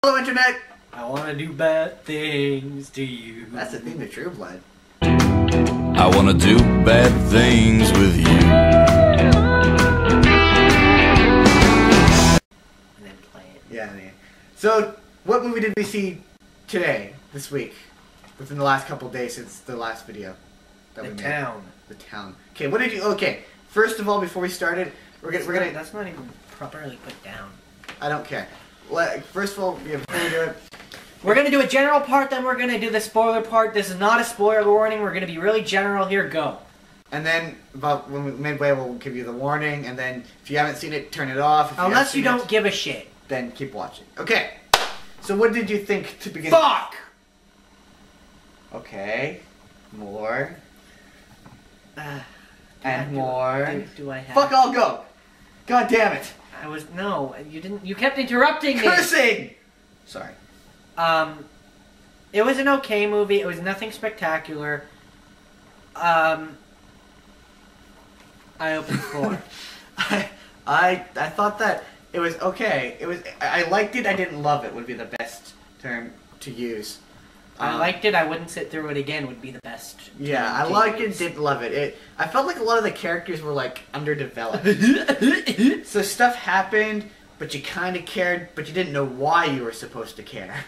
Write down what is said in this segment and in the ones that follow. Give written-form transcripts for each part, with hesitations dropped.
Hello, Internet! I want to do bad things to you. That's the theme of True Blood. I want to do bad things with you. And then play it. Yeah, man. So, what movie did we see today, this week? Within the last couple days since the last video that we The made? Town. The Town. Okay, what did you... Okay, first of all, before we started, we're gonna... That's not even properly put down. I don't care. First of all, yeah, before we do it... We're going to do a general part, then we're going to do the spoiler part. This is not a spoiler warning. We're going to be really general here. Go. And then, about midway, we'll give you the warning, and then if you haven't seen it, turn it off. If Unless you haven't don't give a shit. seen it, then keep watching. Okay, so what did you think to begin? Fuck! Okay, more. And I- more. Do I have... Fuck, I'll go. God damn it. No, you didn't... You kept interrupting me. Cursing! Sorry. It was an okay movie. It was nothing spectacular. I opened the floor. I thought that it was okay. I liked it. I didn't love it. Would be the best term to use. I liked it. I wouldn't sit through it again. Would be the best. Yeah, I term to liked use. it. Didn't love it. I felt like a lot of the characters were like underdeveloped. So stuff happened, but you kind of cared, but you didn't know why you were supposed to care.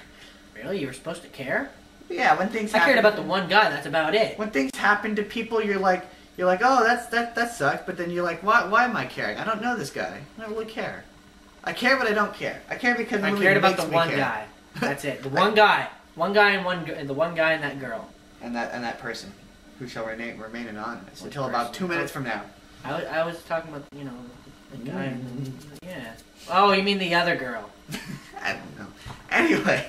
Really? You were supposed to care? Yeah, when things I happen, cared about the one guy. That's about it. when things happen to people, you're like, oh, that sucks. But then you're like, why am I caring? I don't know this guy. I don't really care. I care, but I don't care. I care because the I movie cared about makes the me one care. guy. That's it. The one guy. One guy and the one guy and that girl. And that person, who shall remain anonymous Which until about person? 2 minutes from now. I was talking about, the guy. Yeah. Oh, you mean the other girl? I don't know. Anyway.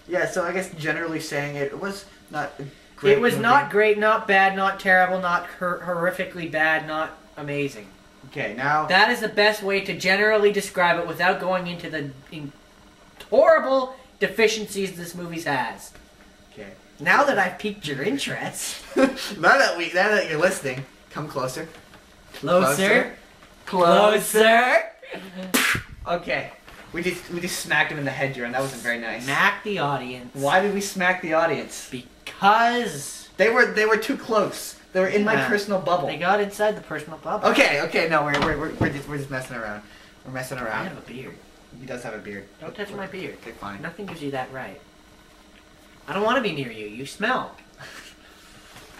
Yeah, so I guess generally saying it was not a great It was movie. not great, not bad, not terrible, not horrifically bad, not amazing. Okay, now... That is the best way to generally describe it without going into the horrible deficiencies this movie has. Okay. Now that I've piqued your interest. now that you're listening, come closer. Closer. Closer. Okay. We just smacked him in the head, Jaron. That wasn't very nice. Smack the audience. Why did we smack the audience? Because They were too close. They were in my Yeah. personal bubble. they got inside the personal bubble. Okay, no, we're just messing around. We're messing I around. have a beard. He does have a beard. Don't touch my beard. Okay, fine. Nothing gives you that right. I don't want to be near you. You smell.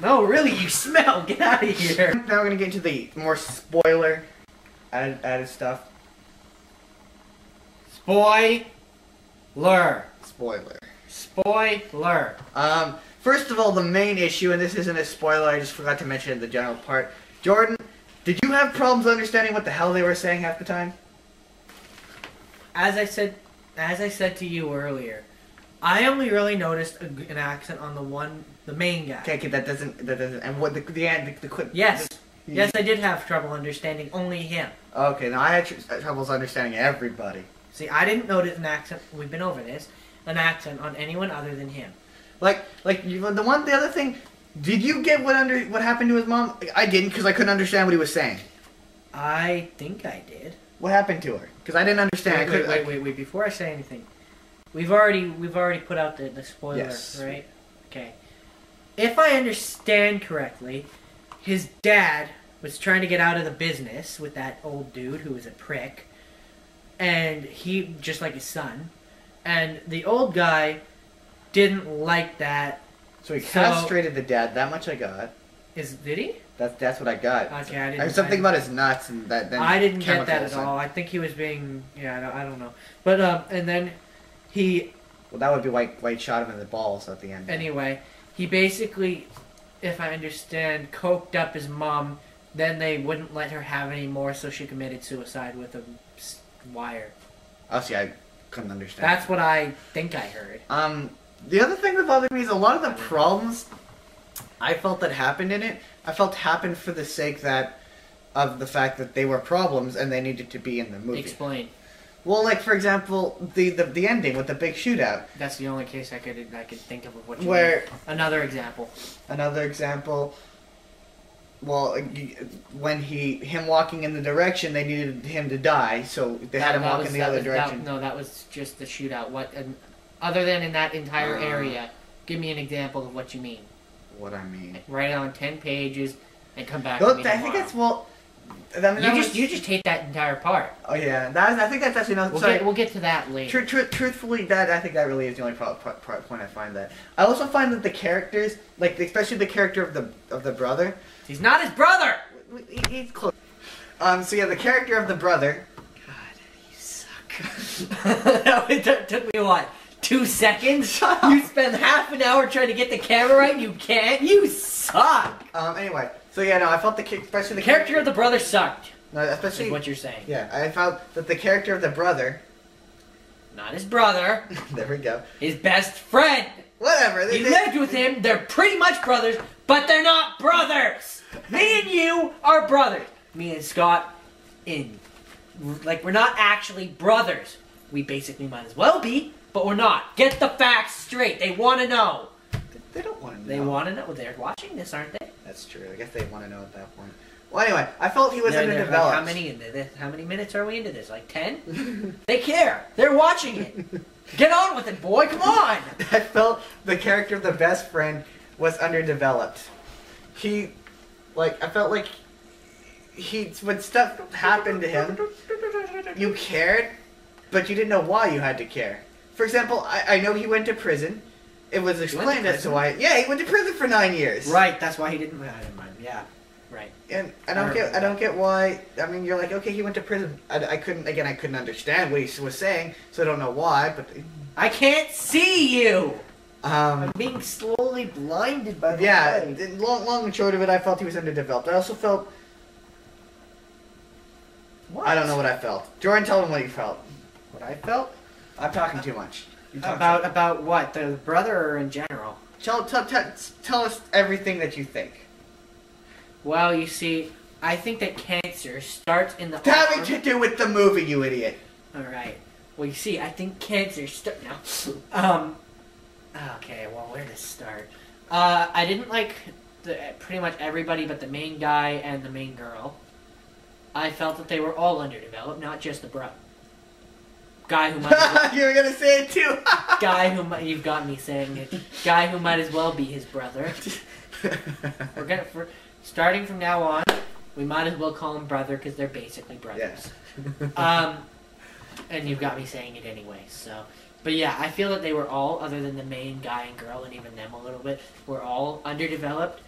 No, really, you smell. Get out of here. Now we're gonna get into the more spoiler added stuff. Spoiler. Spoiler. Spoiler. First of all, the main issue, and this isn't a spoiler, I just forgot to mention it in the general part. Jordan, did you have problems understanding what the hell they were saying half the time? As I said to you earlier, I only really noticed an accent on the main guy. Okay, that doesn't, and what the quick. Yes. Yes, I did have trouble understanding only him. Okay, now I had troubles understanding everybody. See, I didn't notice an accent. We've been over this. An accent on anyone other than him. The other thing, did you get what happened to his mom? I didn't, because I couldn't understand what he was saying. I think I did. What happened to her? Because I didn't understand. Wait. Before I say anything, we've already put out the spoiler, Yes. right? Okay. If I understand correctly, his dad was trying to get out of the business with that old dude who was a prick, and he just like his son, and the old guy didn't like that. So he castrated the dad. That much I got. Did he? That's what I got. Okay, I didn't. I heard something about his nuts and that. Then I didn't get that at chemicals all. I think he was being. Yeah, I don't know. But and then he. Well, that would be white shot him in the balls at the end. Anyway, he basically, if I understand, coked up his mom. Then they wouldn't let her have any more, so she committed suicide with a wire. Oh, see, I couldn't understand. That's what I think I heard. The other thing that bothered me is a lot of the problems I felt that happened in it, I felt happened for the sake of the fact that they were problems and they needed to be in the movie. Explain. Well, like for example, the ending with the big shootout. That's the only case I could think of what you Where mean. Another example. Another example. well, when him walking in the direction, they needed him to die, so they had him walk in the other direction. No, that was just the shootout. What, other than in that entire area, give me an example of what you mean. What I mean? Write it on 10 pages and come back Well, to me tomorrow. I think that's, well... I mean, you just hate that entire part. Oh yeah, I think that's actually not. We'll get to that later. Truthfully, I think that really is the only point I find that. I also find that the characters, like especially the character of the brother, he's not his brother. He's close. So yeah, the character of the brother. God, you suck. It took me what? 2 seconds? You spend half an hour trying to get the camera right and you can't? You suck! Anyway, so yeah, no, I felt especially the character of the brother sucked. No, especially... is what you're saying. Yeah, I felt that the character of the brother... Not his brother. There we go. His best friend. Whatever. He lived with him. They're pretty much brothers, but they're not brothers. Me and you are brothers. Me and Scott, we're not actually brothers. We basically might as well be, but we're not. Get the facts straight. They want to know. They don't want to know. They want to know. They're watching this, aren't they? That's true. I guess they want to know at that point. Well, anyway, I felt he was underdeveloped. Like, how many minutes are we into this? Like 10? They care. They're watching it. Get on with it, boy. Come on. I felt the character of the best friend was underdeveloped. I felt like when stuff happened to him, you cared, but you didn't know why you had to care. For example, I know he went to prison. It was explained as to why. Yeah, he went to prison for 9 years. Right, that's why he didn't. I didn't mind. Yeah, right. And I don't get why. I mean, you're like, okay, he went to prison. I couldn't understand what he was saying, so I don't know why. But I can't see you. I'm being slowly blinded by the light. Yeah, long and short of it, I felt he was underdeveloped. I also felt. What? I don't know what I felt. Jordan, tell him what you felt. What I felt? I'm talking too much. About what? The brother or in general? Tell us everything that you think. Well, you see, I think that cancer starts in the Having to do with the movie, you idiot. Alright. Well, you see, I think cancer now. Okay, well, where to start? I didn't like pretty much everybody but the main guy and the main girl. I felt that they were all underdeveloped, not just the brother. Guy who might you were gonna say it too. Guy who you've got me saying it. Guy who might as well be his brother. Starting from now on, we might as well call him brother because they're basically brothers. Yes. And you've got me saying it anyway. So, but yeah, I feel that they were all, other than the main guy and girl, and even them a little bit, were all underdeveloped.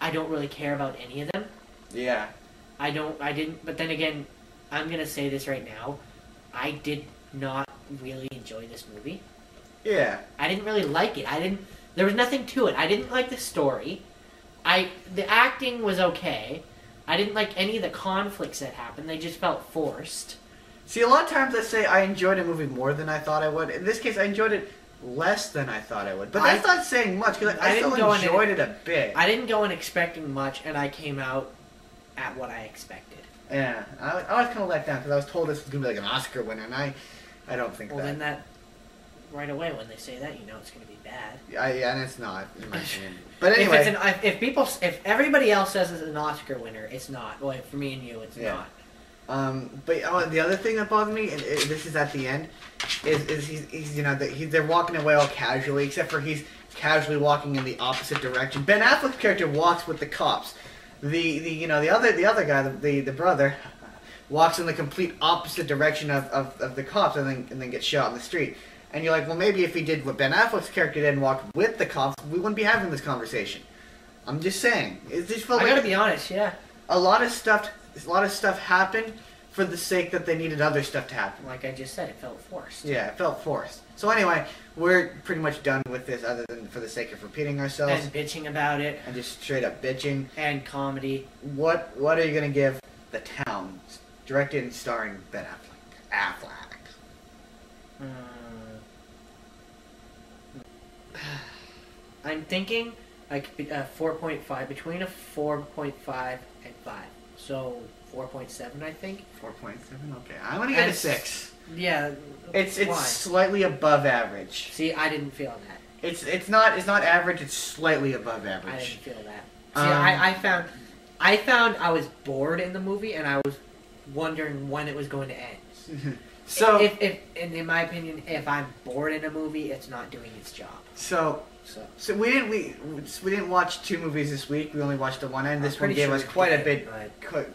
I don't really care about any of them. Yeah. I didn't. But then again, I'm gonna say this right now. I did not really enjoy this movie. Yeah. I didn't really like it. There was nothing to it. I didn't like the story. The acting was okay. I didn't like any of the conflicts that happened. They just felt forced. See, a lot of times I say I enjoyed a movie more than I thought I would. In this case, I enjoyed it less than I thought I would. But that's not saying much, because I still enjoyed it a bit. I didn't go in expecting much, and I came out at what I expected. Yeah. I was kind of let down, because I was told this was going to be like an Oscar winner, and I don't think that. Well, then that, right away, when they say that, you know it's going to be bad. Yeah, and it's not, in my opinion. But anyway. If everybody else says it's an Oscar winner, it's not. Well, for me and you, it's not. But the other thing that bothered me, and this is at the end, is they're walking away all casually, except for he's casually walking in the opposite direction. Ben Affleck's character walks with the cops. The other guy, the brother, walks in the complete opposite direction of the cops and then gets shot in the street. And you're like, well, maybe if he did what Ben Affleck's character did and walked with the cops, we wouldn't be having this conversation. I'm just saying. It just felt I gotta be honest, yeah. A lot of stuff happened for the sake that they needed other stuff to happen. Like I just said, it felt forced. Yeah, it felt forced. So anyway, we're pretty much done with this, other than for the sake of repeating ourselves. And bitching about it. And just straight up bitching. And comedy. What are you gonna give The Town, directed and starring Ben Affleck? I'm thinking like 4.5, between a 4.5 and 5. So 4.7, I think. 4.7. Okay, I'm gonna give it a 6. Yeah, it's slightly above average. See, I didn't feel that. It's not average. It's slightly above average. I didn't feel that. See, I found I found I was bored in the movie, and I was wondering when it was going to end. So, and in my opinion, if I'm bored in a movie, it's not doing its job. so we didn't watch 2 movies this week. We only watched the one, and this one gave us quite a bit.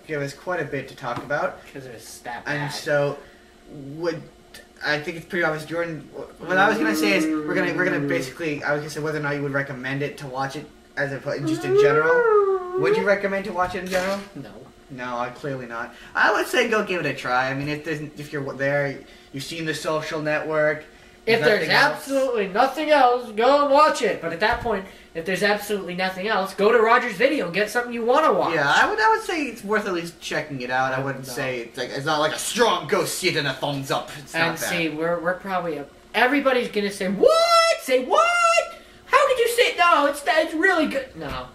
Gave us quite a bit to talk about. Because it was that bad. And so, I think it's pretty obvious, Jordan. What I was gonna say is we're gonna basically. I was gonna say whether or not you would recommend it to watch it as just in general. Would you recommend to watch it in general? No. No, clearly not. I would say go give it a try. I mean, if you're there, you've seen The Social Network. If there's absolutely nothing else, go and watch it. But at that point, if there's absolutely nothing else, go to Rogers Video and get something you want to watch. Yeah, I would say it's worth at least checking it out. I wouldn't say it's not like a strong go see it and a thumbs up. It's and not that. see, we're probably everybody's gonna say what? Say what? How did you say no? It's really good. No.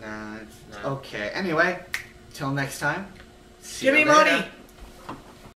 Nah, it's okay. Anyway, till next time. See Give you me later. money.